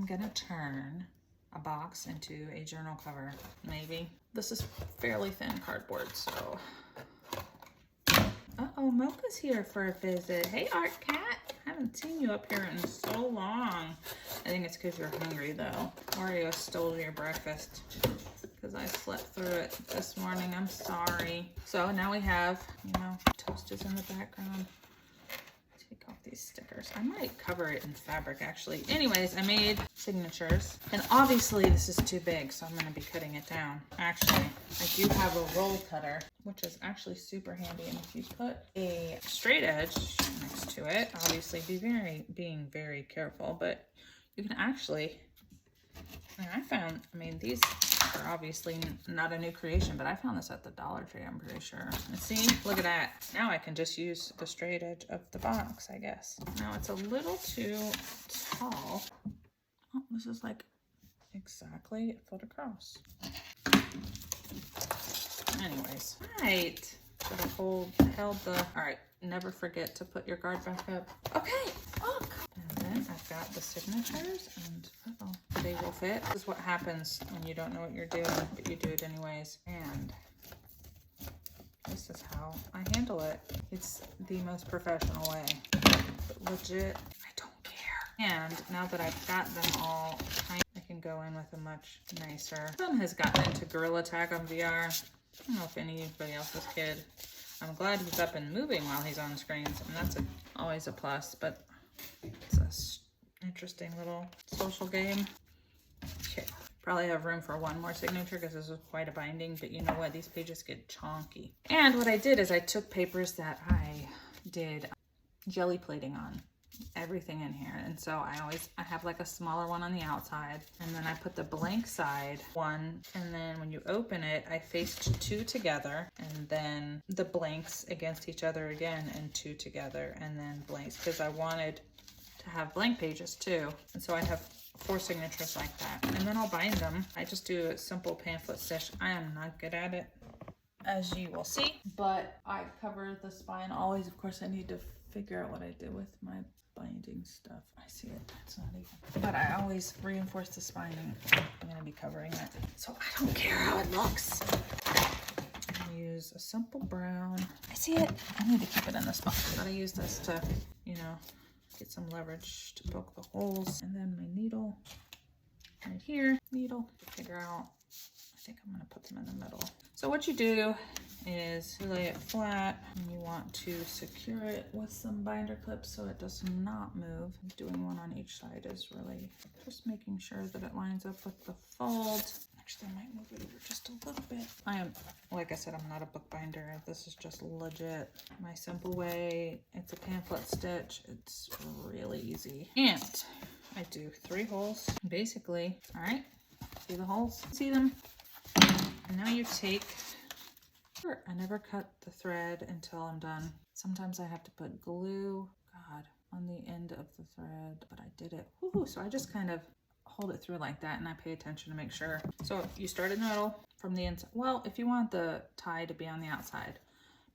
gonna turn a box into a journal cover, maybe. This is fairly thin cardboard, so. Uh-oh, Mocha's here for a visit. Hey, Art Cat. I haven't seen you up here in so long. I think it's because you're hungry, though. Oreo stole your breakfast because I slept through it this morning. I'm sorry. So now we have, you know, Toast is in the background. Take off these stickers. I might cover it in fabric, actually. Anyways, I made signatures. And obviously this is too big, so I'm going to be cutting it down. Actually, I do have a roll cutter, which is actually super handy. And if you put a straight edge next to it, obviously being very careful, but you can actually, and I mean, these are obviously not a new creation, but I found this at the Dollar Tree, I'm pretty sure. And see, look at that. Now I can just use the straight edge of the box, I guess. Now it's a little too tall. Oh, this is like exactly a foot across. Anyways, right. Should have held the, all right, never forget to put your guard back up. Okay, look. And then I've got the signatures and they will fit. This is what happens when you don't know what you're doing, but you do it anyways. And this is how I handle it. It's the most professional way, but legit, I don't care. And now that I've got them all, I can go in with a much nicer. Son has gotten into Gorilla Tag on VR. I don't know if anybody else's kid. I'm glad he's up and moving while he's on screens, and that's always a plus, but it's an interesting little social game. Okay, probably have room for one more signature because this is quite a binding, but you know what? These pages get chonky. And what I did is I took papers that I did jelly plating on, everything in here. And so I have like a smaller one on the outside, and then I put the blank side one, and then when you open it, I faced two together, and then the blanks against each other again, and two together, and then blanks, because I wanted to have blank pages too. And so I have 4 signatures like that, and then I'll bind them. I just do a simple pamphlet stitch. I am not good at it, as you will see, but I cover the spine always. Of course, I need to figure out what I did with my binding stuff. I see it, it's not even, but I always reinforce the spine. I'm gonna be covering it, so I don't care how it looks. I'm gonna use a simple brown. I see it, I need to keep it in the spot, but I use this to, you know, get some leverage to poke the holes. And then my needle right here, needle to figure out, I think I'm gonna put them in the middle. So what you do is you lay it flat, and you want to secure it with some binder clips so it does not move. Doing one on each side is really just making sure that it lines up with the fold. Actually, I might move it over just a little bit. Like I said, I'm not a bookbinder. This is just legit my simple way. It's a pamphlet stitch. It's really easy. And I do 3 holes, basically. All right, see the holes? See them? And now you take, I never cut the thread until I'm done. Sometimes I have to put glue, on the end of the thread, but I did it. Woohoo! So I just kind of hold it through like that, and I pay attention to make sure. So you start in the middle from the inside. Well, if you want the tie to be on the outside,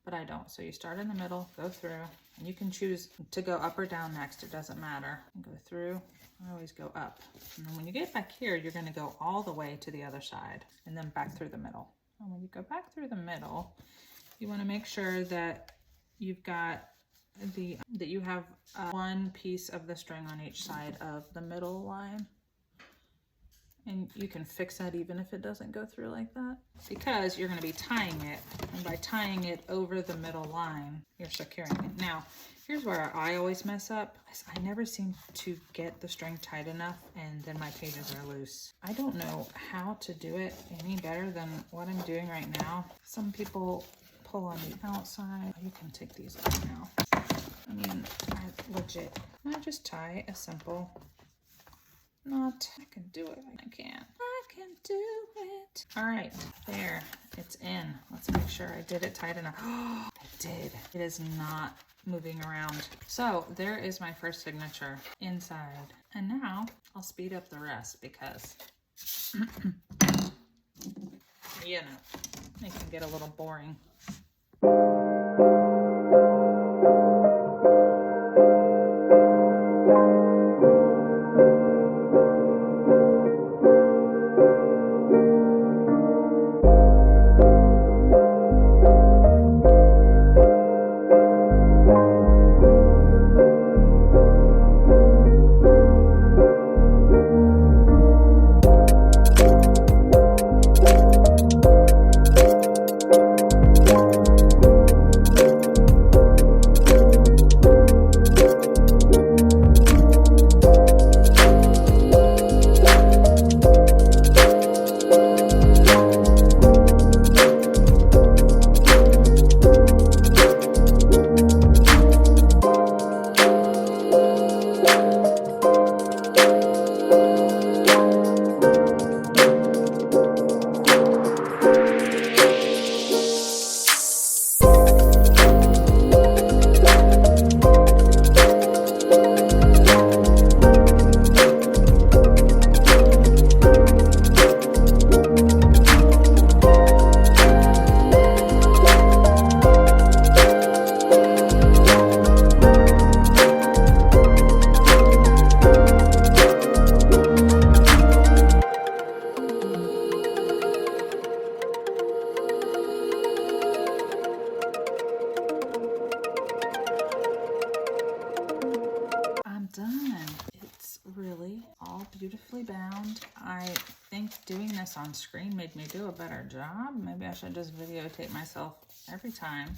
but I don't. So you start in the middle, go through, and you can choose to go up or down next. It doesn't matter. Go through. I always go up. And then when you get back here, you're going to go all the way to the other side and then back through the middle. And when you go back through the middle, you want to make sure that you've got that you have one piece of the string on each side of the middle line. And you can fix that even if it doesn't go through like that, because you're going to be tying it, and by tying it over the middle line, you're securing it. Now, here's where I always mess up. I never seem to get the string tight enough, and then my pages are loose. I don't know how to do it any better than what I'm doing right now. Some people pull on the outside. You can take these off now. I mean, legit. I just tie a simple knot. I can do it. I can do it. All right, there, it's in. Let's make sure I did it tight enough. Oh, I did. It is not moving around. So there is my first signature inside. And now I'll speed up the rest because, you know, it can get a little boring. it's really all beautifully bound. I think doing this on screen made me do a better job. Maybe I should just videotape myself every time.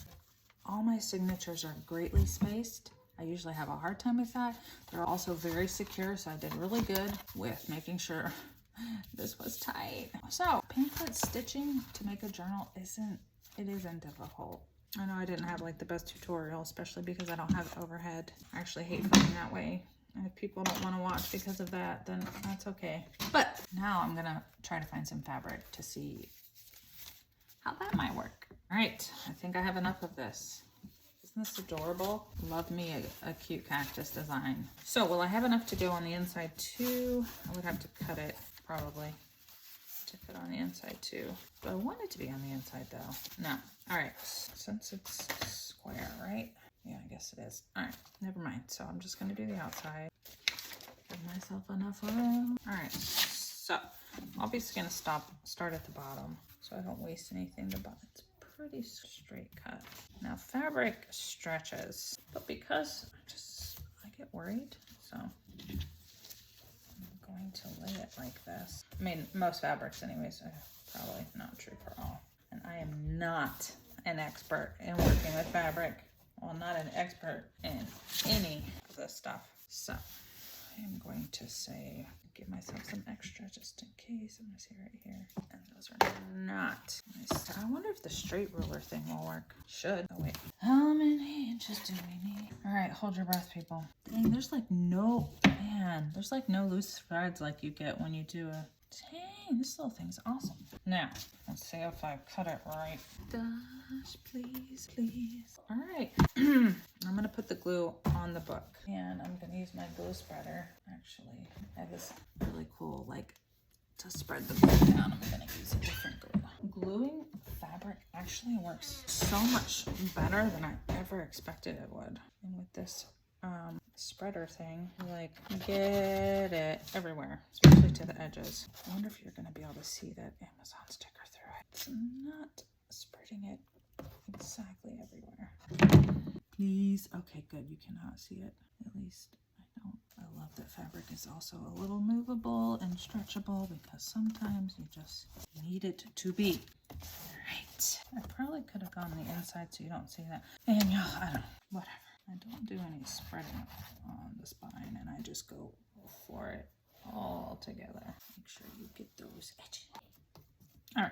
All my signatures are greatly spaced. I usually have a hard time with that. They're also very secure, so I did really good with making sure this was tight. So, pamphlet stitching to make a journal isn't difficult. I know I didn't have like the best tutorial, especially because I don't have overhead. I actually hate feeling that way. And if people don't want to watch because of that, then that's okay. But now I'm gonna try to find some fabric to see how that might work. All right, I think I have enough of this. Isn't this adorable? Love me a cute cactus design. So will I have enough to go on the inside too? I would have to cut it probably to fit on the inside too. But I want it to be on the inside though. No. All right, since it's square, right? Yeah, I guess it is. All right, never mind. So I'm just gonna do the outside. Give myself enough room. All right, so obviously gonna start at the bottom so I don't waste anything. The bottom, it's pretty straight cut. Now fabric stretches, but because I get worried, so I'm going to lay it like this. I mean, most fabrics anyways, probably not true for all. And I am not an expert in working with fabric. Well, not an expert in any of this stuff. So I am going to say, give myself some extra just in case. I'm gonna see right here. And those are not nice. I wonder if the straight ruler thing will work. Should. Oh wait. How many inches do we need? All right, hold your breath, people. Dang, there's like no loose threads like you get when you do a, dang, this little thing's awesome. Now, let's see if I cut it right. Gosh, please, please. All right, I'm gonna put the glue on the book and I'm gonna use my glue spreader. Actually, I have this really cool, like, to spread the glue down, I'm gonna use a different glue. Gluing fabric actually works so much better than I ever expected it would. And with this spreader thing, like, get it everywhere, especially to the edges. I wonder if you're gonna be able to see that Amazon sticker through it. It's not spreading it exactly everywhere. Please. Okay, good. You cannot see it. At least I don't. I love that fabric is also a little movable and stretchable because sometimes you just need it to be. All right. I probably could have gone on the inside so you don't see that. And I don't know. Whatever. I don't do any spreading on the spine and I just go for it all together. Make sure you get those edges. All right,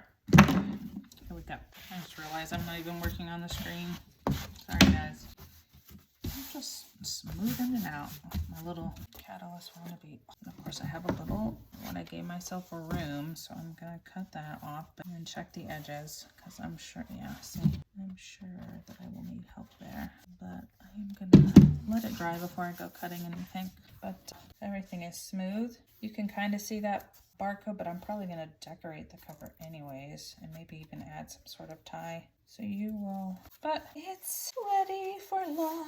here we go. I just realized I'm not even working on the screen. Sorry guys. I'm just smoothing it out with my little catalyst wannabe. And of course I have a little one. I gave myself a room, so I'm gonna cut that off and then check the edges because I'm sure, yeah, see, I'm sure that I will need help there. But I'm gonna let it dry before I go cutting anything. But everything is smooth. You can kind of see that barcode, but I'm probably gonna decorate the cover anyways and maybe even add some sort of tie. So you will, but it's ready for love.